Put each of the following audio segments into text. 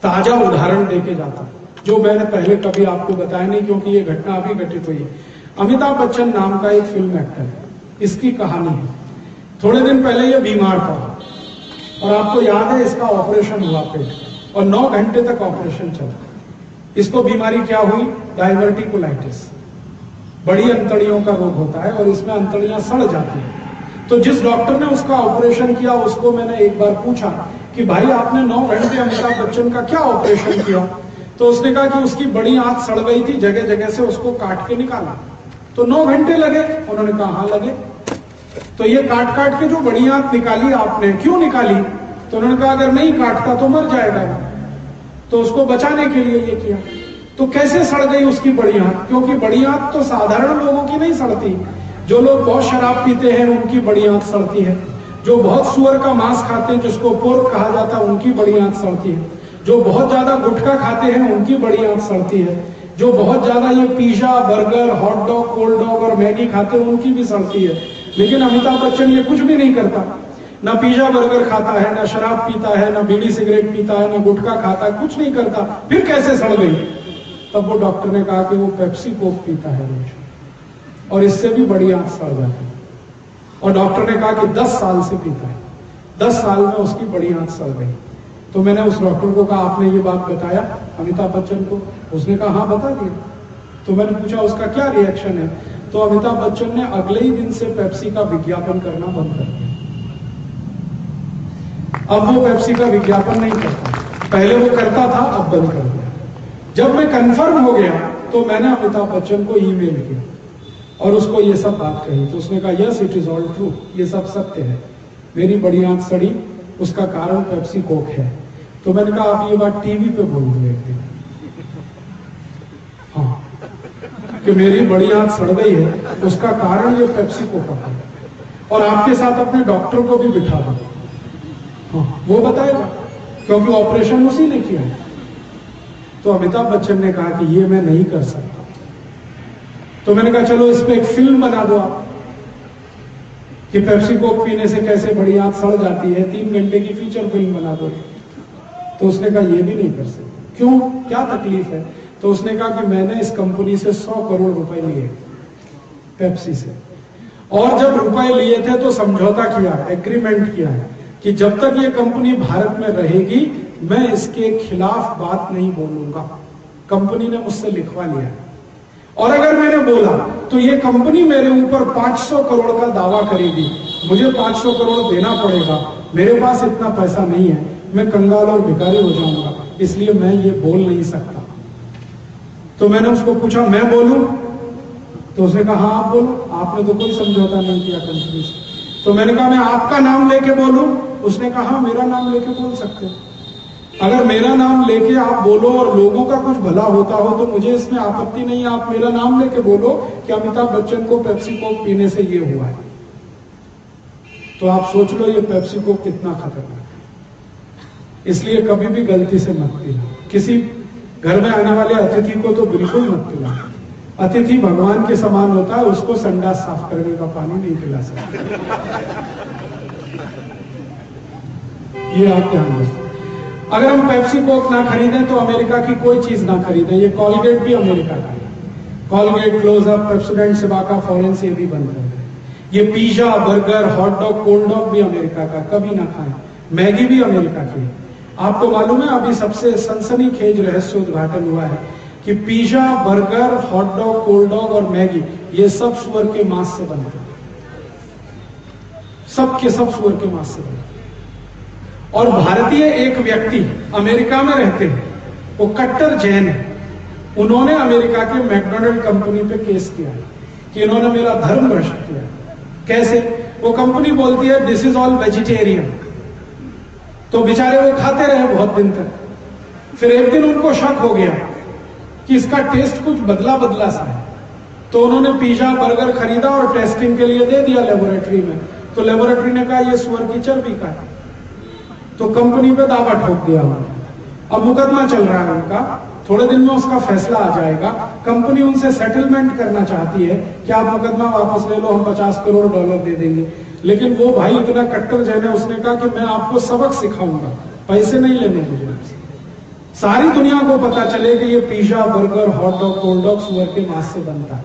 ताजा उदाहरण देके जाता हूं, जो मैंने पहले कभी आपको बताया नहीं, क्योंकि ये घटना अभी घटित हुई है। अमिताभ बच्चन नाम का एक फिल्म एक्टर है, इसकी कहानी है। थोड़े दिन पहले ये बीमार था और आपको याद है इसका ऑपरेशन हुआ पेट का, और 9 घंटे तक ऑपरेशन चला। इसको बीमारी क्या हुई? डायवर्टिकुलाइटिस, बड़ी अंतड़ियों का रोग होता है और इसमें अंतड़ियां सड़ जाती हैं। तो जिस डॉक्टर ने उसका ऑपरेशन किया उसको मैंने एक बार पूछा कि भाई आपने 9 घंटे अमिताभ बच्चन का क्या ऑपरेशन किया? तो उसने कहा कि उसकी बड़ी आंत सड़ गई थी, जगह जगह से उसको काट के निकाला, तो 9 घंटे लगे। उन्होंने कहा हाँ लगे। तो ये काट काट के जो बड़ी आंत निकाली आपने, क्यों निकाली? तो उन्होंने कहा अगर नहीं काटता तो मर जाएगा, तो उसको बचाने के लिए ये किया। तो कैसे सड़ गई उसकी बड़ी आंत? क्योंकि बड़ी आंत तो साधारण लोगों की नहीं सड़ती, जो लोग बहुत शराब पीते हैं उनकी बड़ी आंत सड़ती है, जो बहुत सुअर का मांस खाते हैं जिसको पोर्क कहा जाता है उनकी बड़ी आंत सड़ती है, जो बहुत ज्यादा गुटखा खाते हैं उनकी बड़ी आंत सड़ती है, जो बहुत ज्यादा ये pizza, burger, hot dog, cold dog और मैगी खाते हैं उनकी भी सड़ती है। लेकिन अमिताभ बच्चन ये कुछ भी नहीं करता, ना पिज्जा बर्गर खाता है, ना शराब पीता है, ना बीड़ी सिगरेट पीता है, ना गुटखा खाता है, कुछ नहीं करता, फिर कैसे सड़ गई? तब वो डॉक्टर ने कहा कि वो पेप्सी कोक पीता है रोज, और इससे भी बड़ी आंत सड़ जाती है। और डॉक्टर ने कहा कि 10 साल से पीता है, 10 साल में उसकी बड़ी आंत सड़ गई। तो मैंने उस डॉक्टर को कहा आपने ये बात बताया अमिताभ बच्चन को? उसने कहा हाँ बता दिया। तो मैंने पूछा उसका क्या रिएक्शन है? तो अमिताभ बच्चन ने अगले ही दिन से पेप्सी का विज्ञापन करना बंद कर दिया। अब वो पेप्सी का विज्ञापन नहीं करता, पहले वो करता था, अब बंद कर दिया। जब मैं कंफर्म हो गया तो मैंने अमिताभ बच्चन को ईमेल किया और उसको ये सब बात कही। तो उसने कहा yes it is all true, ये सब सत्य है, मेरी बड़ी आंत सड़ी, उसका कारण पेप्सी कोक है। तो मैंने कहा आप ये बात टीवी पे बोल दो एक दिन, हाँ, कि मेरी बड़ी आंत सड़ गई है, उसका कारण ये पेप्सी कोक है, और आपके साथ अपने डॉक्टर को भी बिठा दो, हाँ, वो बताएगा, क्योंकि ऑपरेशन उसी ने किया। तो अमिताभ बच्चन ने कहा कि ये मैं नहीं कर सकता। तो मैंने कहा चलो इस पे एक फिल्म बना दो आप, कि पेप्सी कोक पीने से कैसे बड़ी आंत सड़ जाती है, 3 घंटे की फीचर फिल्म बना दो। तो उसने कहा ये भी नहीं कर सकते। क्यों, क्या तकलीफ है? तो उसने कहा कि मैंने इस कंपनी से 100 करोड़ रुपए लिए पेप्सी से, और जब रुपए लिए थे तो समझौता किया, एग्रीमेंट किया है कि जब तक ये कंपनी भारत में रहेगी मैं इसके खिलाफ बात नहीं बोलूंगा। कंपनी ने मुझसे लिखवा लिया, और अगर मैंने बोला तो ये कंपनी मेरे ऊपर 500 करोड़ का दावा करेगी, मुझे 500 करोड़ देना पड़ेगा, मेरे पास इतना पैसा नहीं है, मैं कंगाल और भिखारी हो जाऊंगा, इसलिए मैं ये बोल नहीं सकता। तो मैंने उसको पूछा मैं बोलूं? तो उसने कहा हाँ आप बोलो, आपने तो कोई समझौता नहीं किया कंपनी से। तो मैंने कहा मैं आपका नाम लेके बोलूं? उसने कहा हाँ मेरा नाम लेके बोल सकते हो, अगर मेरा नाम लेके आप बोलो और लोगों का कुछ भला होता हो तो मुझे इसमें आपत्ति नहीं है, आप मेरा नाम लेके बोलो कि अमिताभ बच्चन को पेप्सी कोक पीने से ये हुआ है। तो आप सोच लो ये पेप्सी कोक कितना खतरनाक है। इसलिए कभी भी गलती से मत पीना, किसी घर में आने वाले अतिथि को तो बिल्कुल मत पिलाना। अतिथि भगवान के समान होता है, उसको संडास साफ करने का पानी नहीं पिला सकते, ये आप ध्यान रखें। अगर हम पेप्सी कोक ना खरीदें तो अमेरिका की कोई चीज ना खरीदें। ये कॉलगेट भी अमेरिका का है, कॉलगेट, क्लोजअप, पेप्सोडेंट, सिबाका, फॉरेंस, ये भी बंद कर दें। ये pizza, burger, hot dog, cold dog भी अमेरिका का, कभी ना खाएं। मैगी भी अमेरिका की है। आपको मालूम है अभी सबसे सनसनीखेज रहस्य उद्घाटन हुआ है कि pizza, burger, hot dog, cold dog और मैगी ये सब सुअर के मांस से बनते हैं, सब के सब सुअर के मांस से बनते हैं। और भारतीय एक व्यक्ति अमेरिका में रहते हैं, वो कट्टर जैन है, उन्होंने अमेरिका के मैकडोनल्ड कंपनी पे केस किया है कि इन्होंने मेरा धर्म भ्रष्ट किया। कैसे? वो कंपनी बोलती है दिस इज ऑल वेजिटेरियन, तो बेचारे वो खाते रहे बहुत दिन तक। फिर एक दिन उनको शक हो गया कि इसका टेस्ट कुछ बदला बदला सा है, तो उन्होंने पिज्जा, बर्गर खरीदा और टेस्टिंग के लिए दे दिया लेबोरेटरी में। तो लेबोरेटरी ने कहा ये सुअर की चर्बी का है, तो कंपनी पे दावा ठोक दिया उन्होंने। अब मुकदमा चल रहा है उनका, थोड़े दिन में उसका फैसला आ जाएगा। कंपनी उनसे सेटलमेंट करना चाहती है कि आप मुकदमा वापस ले लो, हम $50 करोड़ दे देंगे। लेकिन वो भाई इतना कट्टर जैन है, उसने कहा कि मैं आपको सबक सिखाऊंगा, पैसे नहीं लेने मुझे। सारी दुनिया को पता चले कि ये pizza, burger, hot dog, cold dog सुअर के मांस से बनता है।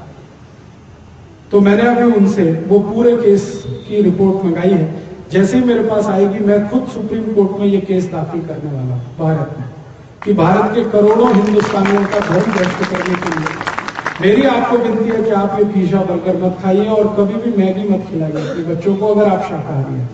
तो मैंने अभी उनसे वो पूरे केस की रिपोर्ट मंगाई है। जैसे ही मेरे पास आएगी मैं खुद सुप्रीम कोर्ट में ये केस दाखिल करने वाला हूं भारत में, कि भारत के करोड़ों हिंदुस्तानियों का धर्म भ्रष्ट करने के लिए मेरी आपको विनती है कि आप ये पिज्जा, बर्गर मत खाइए और कभी भी मैगी मत खिलाइए अपने बच्चों को, अगर आप शाकाहारी हैं।